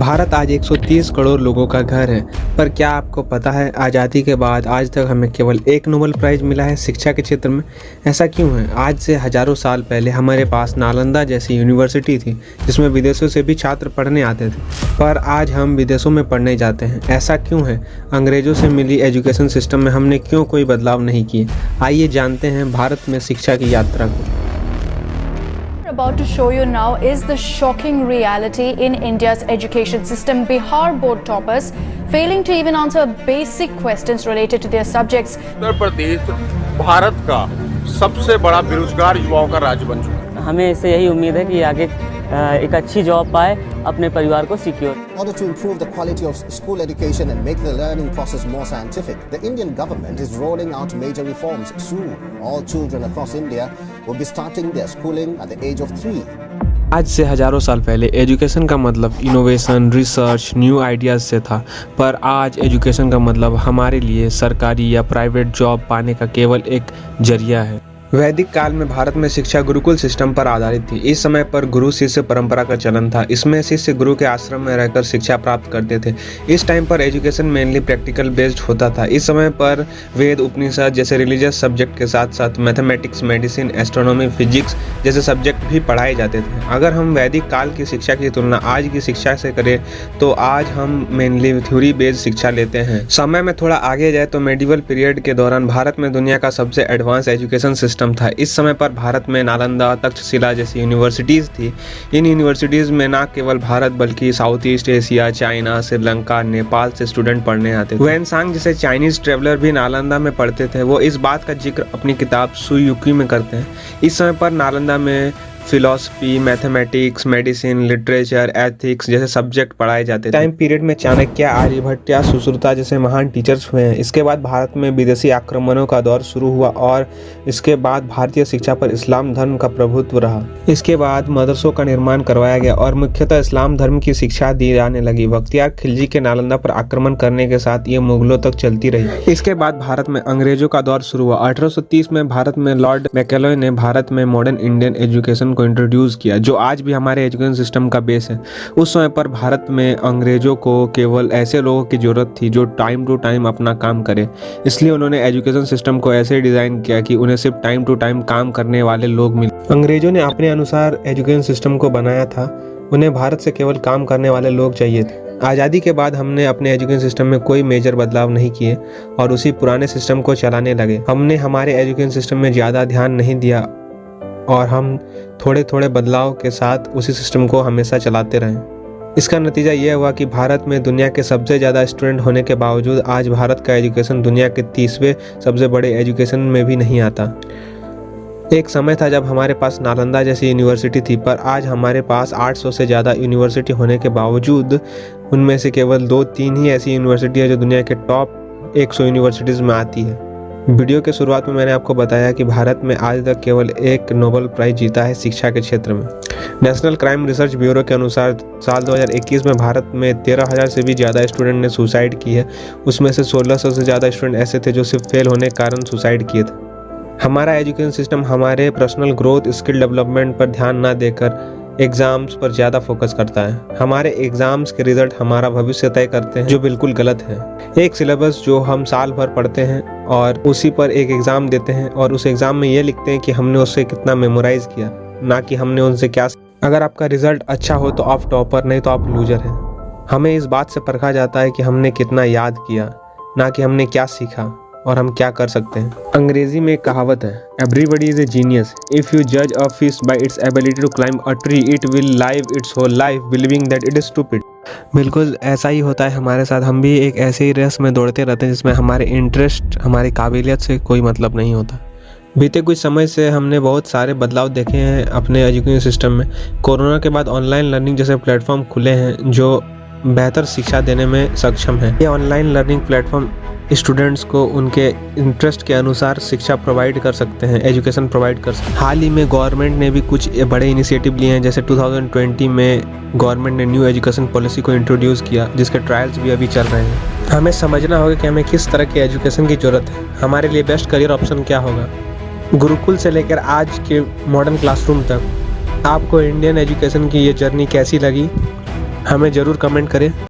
भारत आज 130 करोड़ लोगों का घर है, पर क्या आपको पता है आज़ादी के बाद आज तक हमें केवल एक नोबेल प्राइज़ मिला है शिक्षा के क्षेत्र में। ऐसा क्यों है? आज से हज़ारों साल पहले हमारे पास नालंदा जैसी यूनिवर्सिटी थी जिसमें विदेशों से भी छात्र पढ़ने आते थे, पर आज हम विदेशों में पढ़ने जाते हैं। ऐसा क्यों है? अंग्रेज़ों से मिली एजुकेशन सिस्टम में हमने क्यों कोई बदलाव नहीं किए? आइए जानते हैं भारत में शिक्षा की यात्रा को। About to show you now is the shocking reality in India's education system. Bihar board toppers failing to even answer basic questions related to their subjects. Uttar Pradesh Bharat का सबसे बड़ा बेरोजगार युवाओं का राज्य बन चुका है। हमें इससे यही उम्मीद है कि आगे एक अच्छी जॉब पाए, अपने परिवार को secure. In order to improve the quality of school education and make the learning process more scientific, the Indian government is rolling out major reforms. Soon, all children across India will be starting their schooling at the age of 3. आज से हजारों साल पहले education का मतलब innovation, research, new ideas से था, पर आज एजुकेशन का मतलब हमारे लिए सरकारी या प्राइवेट जॉब पाने का केवल एक जरिया है। वैदिक काल में भारत में शिक्षा गुरुकुल सिस्टम पर आधारित थी। इस समय पर गुरु शिष्य परंपरा का चलन था। इसमें शिष्य गुरु के आश्रम में रहकर शिक्षा प्राप्त करते थे। इस टाइम पर एजुकेशन मेनली प्रैक्टिकल बेस्ड होता था। इस समय पर वेद, उपनिषद जैसे रिलीजियस सब्जेक्ट के साथ साथ मैथमेटिक्स, मेडिसिन, एस्ट्रोनॉमी, फिजिक्स जैसे सब्जेक्ट भी पढ़ाए जाते थे। अगर हम वैदिक काल की शिक्षा की तुलना आज की शिक्षा से करें तो आज हम मेनली थ्योरी बेस्ड शिक्षा लेते हैं। समय में थोड़ा आगे जाए तो मेडिवल पीरियड के दौरान भारत में दुनिया का सबसे एडवांस एजुकेशन सिस्टम था। इस समय पर भारत में नालंदा, तक्षशिला जैसी यूनिवर्सिटीज थी। इन यूनिवर्सिटीज में न केवल भारत बल्कि south east Asia, China, Sri Lanka, Nepal से स्टूडेंट पढ़ने आते थे। वेनसांग जैसे चाइनीज ट्रेवलर भी नालंदा में पढ़ते थे। वो इस बात का जिक्र अपनी किताब सुयुकी में करते हैं। इस समय पर नालंदा में philosophy, mathematics, medicine, literature, ethics जैसे सब्जेक्ट पढ़ाए जाते थे। टाइम पीरियड में चाणक्य, आर्यभट्ट या सुश्रुता जैसे महान टीचर्स हुए हैं। इसके बाद भारत में विदेशी आक्रमणों का दौर शुरू हुआ और इसके बाद भारतीय शिक्षा पर इस्लाम धर्म का प्रभुत्व रहा। इसके बाद मदरसों का निर्माण करवाया गया और मुख्यतः इस्लाम धर्म की शिक्षा दी जाने लगी। बख्तियार खिलजी के नालंदा पर आक्रमण करने के साथ ये मुगलों तक चलती रही। इसके बाद भारत में अंग्रेजों का दौर शुरू हुआ। 1830 में भारत में लॉर्ड मैकेलॉय ने भारत में मॉडर्न इंडियन एजुकेशन को इंट्रोड्यूस किया, जो आज भी हमारे एजुकेशन सिस्टम का बेस है। उस समय पर भारत में अंग्रेजों को केवल ऐसे लोगों की जरूरत थी जो टाइम टू टाइम अपना काम करें। इसलिए उन्होंने एजुकेशन सिस्टम को ऐसे डिजाइन किया कि उन्हें सिर्फ टाइम टू टाइम काम करने वाले लोग मिले। अंग्रेजों ने अपने अनुसार एजुकेशन सिस्टम को बनाया था। उन्हें भारत से केवल काम करने वाले लोग चाहिए थे। आज़ादी के बाद हमने अपने एजुकेशन सिस्टम में कोई मेजर बदलाव नहीं किए और उसी पुराने सिस्टम को चलाने लगे। हमने हमारे एजुकेशन सिस्टम में ज़्यादा ध्यान नहीं दिया और हम थोड़े थोड़े बदलाव के साथ उसी सिस्टम को हमेशा चलाते रहें। इसका नतीजा यह हुआ कि भारत में दुनिया के सबसे ज़्यादा स्टूडेंट होने के बावजूद आज भारत का एजुकेशन दुनिया के 30वें सबसे बड़े एजुकेशन में भी नहीं आता। एक समय था जब हमारे पास नालंदा जैसी यूनिवर्सिटी थी, पर आज हमारे पास 800 से ज़्यादा यूनिवर्सिटी होने के बावजूद उनमें से केवल 2-3 ही ऐसी यूनिवर्सिटी है जो दुनिया के टॉप 100 यूनिवर्सिटीज़ में आती है। वीडियो के शुरुआत में मैंने आपको बताया कि भारत में आज तक केवल एक नोबेल प्राइज़ जीता है शिक्षा के क्षेत्र में। नेशनल क्राइम रिसर्च ब्यूरो के अनुसार साल 2021 में भारत में 13,000 से भी ज़्यादा स्टूडेंट ने सुसाइड की है। उसमें से 1600 से ज़्यादा स्टूडेंट ऐसे थे जो सिर्फ फेल होने के कारण सुसाइड किए थे। हमारा एजुकेशन सिस्टम हमारे पर्सनल ग्रोथ, स्किल डेवलपमेंट पर ध्यान ना देकर एग्ज़ाम्स पर ज़्यादा फोकस करता है। हमारे एग्ज़ाम्स के रिजल्ट हमारा भविष्य तय करते हैं, जो बिल्कुल गलत है। एक सिलेबस जो हम साल भर पढ़ते हैं और उसी पर एक एग्ज़ाम देते हैं और उस एग्ज़ाम में ये लिखते हैं कि हमने उससे कितना मेमोराइज़ किया, ना कि हमने उनसे क्या। अगर आपका रिजल्ट अच्छा हो तो आप टॉपर, नहीं तो आप लूजर हैं। हमें इस बात से परखा जाता है कि हमने कितना याद किया, ना कि हमने क्या सीखा और हम क्या कर सकते हैं। अंग्रेजी में एक कहावत है, everybody is a genius if you जज a fish by its ability to climb a tree it will live its whole life believing that it is stupid. बिल्कुल ऐसा ही होता है हमारे साथ। हम भी एक ऐसे ही रेस में दौड़ते रहते हैं जिसमें हमारे इंटरेस्ट, हमारी काबिलियत से कोई मतलब नहीं होता। बीते कुछ समय से हमने बहुत सारे बदलाव देखे हैं अपने एजुकेशन सिस्टम में। कोरोना के बाद ऑनलाइन लर्निंग जैसे प्लेटफॉर्म खुले हैं जो बेहतर शिक्षा देने में सक्षम है। ये ऑनलाइन लर्निंग प्लेटफॉर्म स्टूडेंट्स को उनके इंटरेस्ट के अनुसार शिक्षा प्रोवाइड कर सकते हैं, एजुकेशन प्रोवाइड कर सकते हैं। हाल ही में गवर्नमेंट ने भी कुछ बड़े इनिशिएटिव लिए हैं, जैसे 2020 में गवर्नमेंट ने न्यू एजुकेशन पॉलिसी को इंट्रोड्यूस किया, जिसके ट्रायल्स भी अभी चल रहे हैं। हमें समझना होगा कि हमें किस तरह की एजुकेशन की ज़रूरत है, हमारे लिए बेस्ट करियर ऑप्शन क्या होगा। गुरुकुल से लेकर आज के मॉडर्न क्लासरूम तक आपको इंडियन एजुकेशन की ये जर्नी कैसी लगी? हमें ज़रूर कमेंट करें।